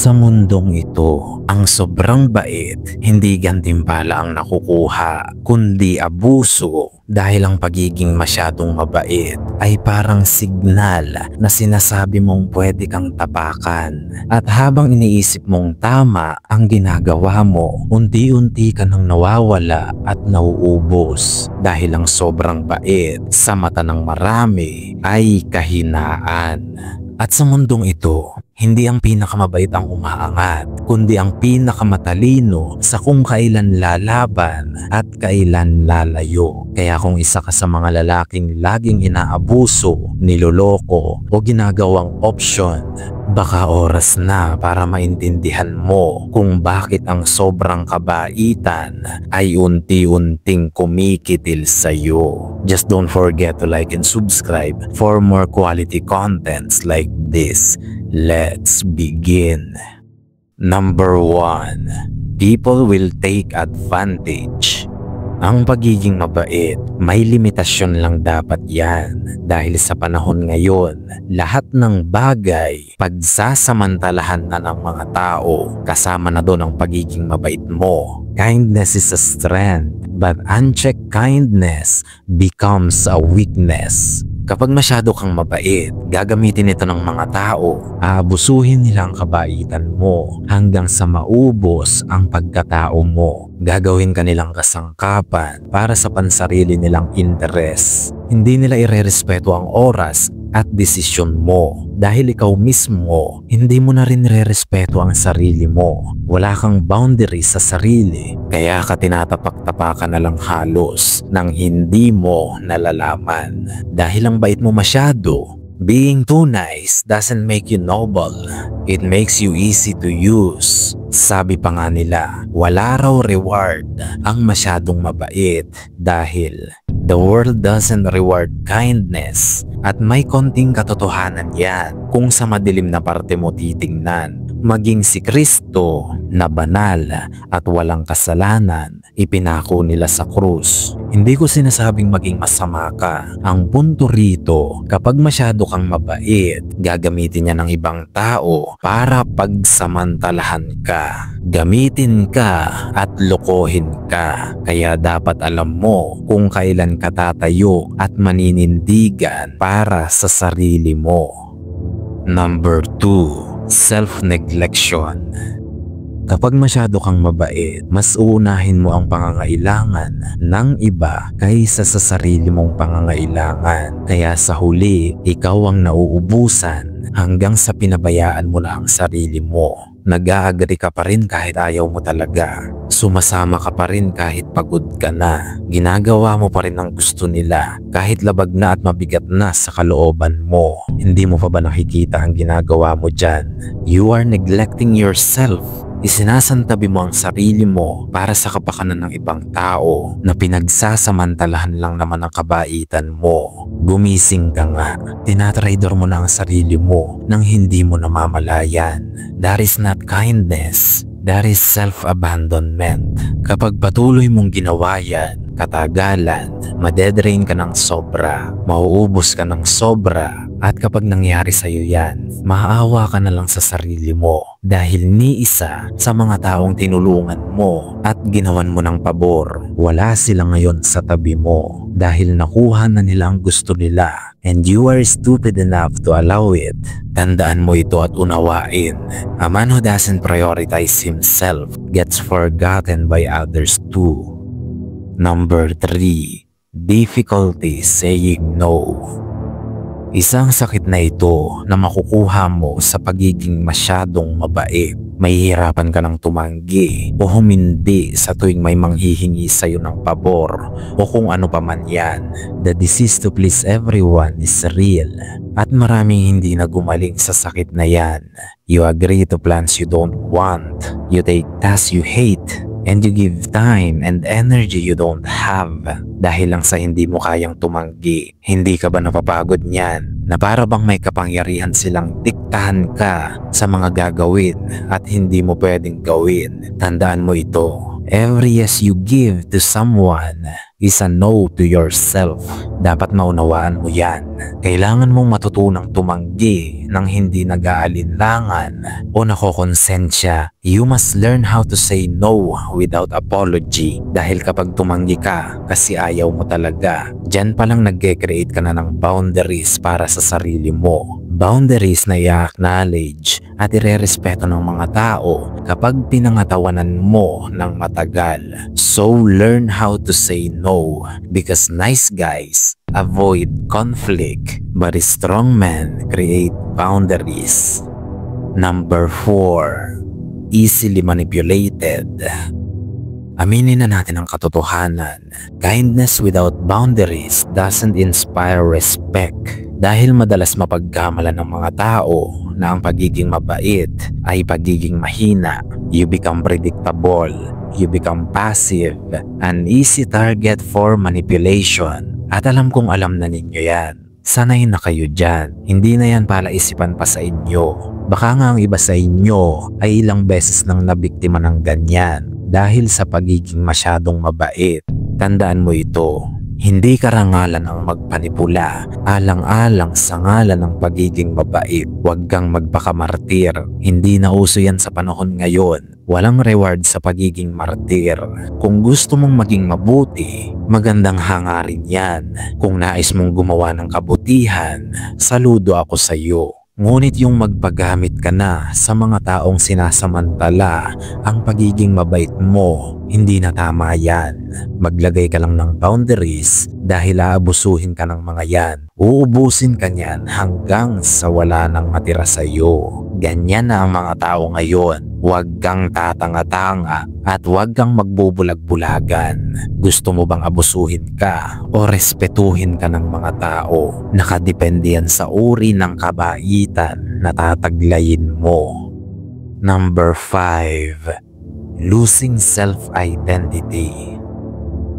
Sa mundong ito, ang sobrang bait, hindi gantimpala ang nakukuha, kundi abuso dahil ang pagiging masyadong mabait ay parang signal na sinasabi mong pwede kang tapakan. At habang iniisip mong tama ang ginagawa mo, unti-unti ka nang nawawala at nauubos dahil ang sobrang bait sa mata ng marami ay kahinaan. At sa mundong ito, hindi ang pinakamabait ang umaangat, kundi ang pinakamatalino sa kung kailan lalaban at kailan lalayo. Kaya kung isa ka sa mga lalaking laging inaabuso, niloloko o ginagawang option, baka oras na para maintindihan mo kung bakit ang sobrang kabaitan ay unti-unting kumikitil sa'yo. Just don't forget to like and subscribe for more quality contents like this. Let's begin. Number 1. People will take advantage. Ang pagiging mabait, may limitasyon lang dapat yan. Dahil sa panahon ngayon, lahat ng bagay, pagsasamantalahan na ng mga tao, kasama na doon ang pagiging mabait mo. Kindness is a strength, but unchecked kindness becomes a weakness. Kapag masyado kang mabait, gagamitin ito ng mga tao. Aabusuhin nila ang kabaitan mo hanggang sa maubos ang pagkatao mo. Gagawin ka nilang kasangkapan para sa pansarili nilang interes. Hindi nila irerespeto ang oras at desisyon mo dahil ikaw mismo hindi mo na rin irerespeto ang sarili mo. Wala kang boundary sa sarili, kaya ka tinatapak-tapakan na lang halos nang hindi mo nalalaman. Dahil ang bait mo masyado, being too nice doesn't make you noble. It makes you easy to use. Sabi pa nga nila, wala raw reward ang masyadong mabait dahil the world doesn't reward kindness. At may konting katotohanan yan kung sa madilim na parte mo titingnan. Maging si Kristo na banal at walang kasalanan, ipinako nila sa krus. Hindi ko sinasabing maging masama ka. Ang punto rito, kapag masyado kang mabait, gagamitin niya ng ibang tao para pagsamantalahan ka. Gamitin ka at lokohin ka. Kaya dapat alam mo kung kailan ka tatayo at maninindigan para sa sarili mo. Number 2. Self-neglection. Kapag masyado kang mabait, mas uunahin mo ang pangangailangan ng iba kaysa sa sarili mong pangangailangan. Kaya sa huli, ikaw ang nauubusan hanggang sa pinabayaan mo na ang sarili mo. Nag-a-agree ka pa rin kahit ayaw mo talaga. Sumasama ka pa rin kahit pagod ka na. Ginagawa mo pa rin ang gusto nila kahit labag na at mabigat na sa kalooban mo. Hindi mo pa ba nakikita ang ginagawa mo dyan? You are neglecting yourself. Isinasantabi mo ang sarili mo para sa kapakanan ng ibang tao na pinagsasamantalahan lang naman ang kabaitan mo. Gumising ka nga. Tinatraidor mo na ang sarili mo nang hindi mo namamalayan. That is not kindness. That is self-abandonment. Kapag patuloy mong ginawa yan, katagalan, madedrain ka ng sobra, mauubos ka ng sobra, at kapag nangyari sa'yo yan, maawa ka na lang sa sarili mo dahil ni isa sa mga taong tinulungan mo at ginawan mo ng pabor, wala sila ngayon sa tabi mo dahil nakuha na nila ang gusto nila and you are stupid enough to allow it. Tandaan mo ito at unawain. A man who doesn't prioritize himself gets forgotten by others too. Number 3. Difficulty saying no. Isang sakit na ito na makukuha mo sa pagiging masyadong mabait. Mahihirapan ka ng tumanggi o humindi sa tuwing may manghihingi sa'yo ng pabor o kung ano pa man yan. The disease to please everyone is real at maraming hindi na gumaling sa sakit na yan. You agree to plans you don't want. You take tasks you hate. And you give time and energy you don't have dahil lang sa hindi mo kayang tumanggi. Hindi ka ba napapagod niyan na para bang may kapangyarihan silang diktahan ka sa mga gagawin at hindi mo pwedeng gawin? Tandaan mo ito. Every yes you give to someone is a no to yourself. Dapat maunawaan mo yan. Kailangan mong matutunang tumanggi ng hindi nag-aalinlangan o nakokonsensya. You must learn how to say no without apology. Dahil kapag tumanggi ka kasi ayaw mo talaga, dyan palang nag-create ka na ng boundaries para sa sarili mo. Boundaries na i-acknowledge at irerespeto ng mga tao kapag pinangatawanan mo ng matagal. So learn how to say no, because nice guys avoid conflict but strong men create boundaries. Number 4. Easily manipulated. Aminin na natin ang katotohanan. Kindness without boundaries doesn't inspire respect. Dahil madalas mapagkamalan ng mga tao na ang pagiging mabait ay pagiging mahina. You become predictable, you become passive, an easy target for manipulation. At alam kong alam na ninyo yan. Sanay na kayo dyan. Hindi na yan palaisipan pa sa inyo. Baka nga ang iba sa inyo ay ilang beses nang nabiktima ng ganyan dahil sa pagiging masyadong mabait. Tandaan mo ito. Hindi karangalan ang magpanipula, alang-alang sa ngalan ng pagiging mabait. Huwag kang magpakamartir. Hindi na uso yan sa panahon ngayon. Walang reward sa pagiging martir. Kung gusto mong maging mabuti, magandang hangarin yan. Kung nais mong gumawa ng kabutihan, saludo ako sa iyo. Ngunit yung magpagamit ka na sa mga taong sinasamantala ang pagiging mabait mo, hindi na tama yan. Maglagay ka lang ng boundaries dahil aabusuhin ka ng mga yan. Uubusin ka niyan hanggang sa wala nang matira sa iyo. Ganyan na ang mga tao ngayon. Huwag kang tatanga-tanga at huwag kang magbubulag-bulagan. Gusto mo bang abusuhin ka o respetuhin ka ng mga tao? Nakadepende yan sa uri ng kabaitan na tataglayin mo. Number 5. Losing self-identity.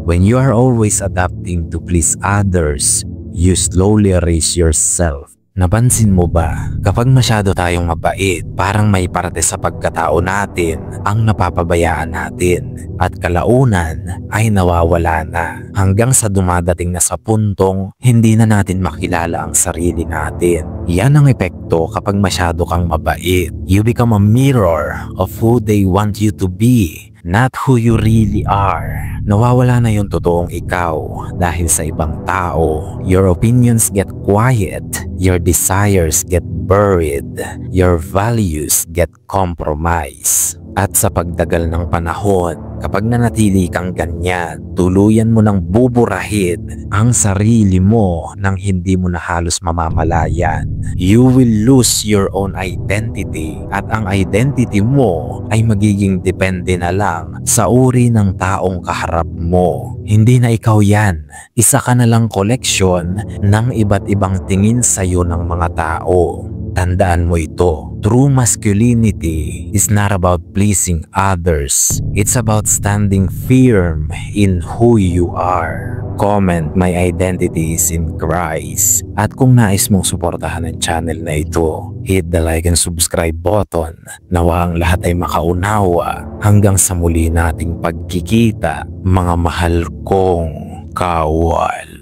When you are always adapting to please others, you slowly erase yourself. Napansin mo ba, kapag masyado tayong mabait, parang may parte sa pagkatao natin ang napapabayaan natin at kalaunan ay nawawala na hanggang sa dumadating na sa puntong hindi na natin makilala ang sarili natin. Yan ang epekto kapag masyado kang mabait. You become a mirror of who they want you to be, not who you really are. Nawawala na yung totoong ikaw dahil sa ibang tao. Your opinions get quiet, your desires get buried, your values get compromised. At sa pagdagal ng panahon, kapag nanatili kang ganyan, tuluyan mo nang buburahin ang sarili mo nang hindi mo na halos mamamalayan. You will lose your own identity at ang identity mo ay magiging depende na lang sa uri ng taong kaharap mo. Hindi na ikaw yan. Isa ka na lang koleksyon ng iba't ibang tingin sa'yo ng mga tao. Tandaan mo ito. True masculinity is not about pleasing others. It's about standing firm in who you are. Comment, my identity is in Christ. At kung nais mong suportahan ang channel na ito, hit the like and subscribe button. Nawa ang lahat ay makaunawa. Hanggang sa muli nating pagkikita, mga mahal kong kawal.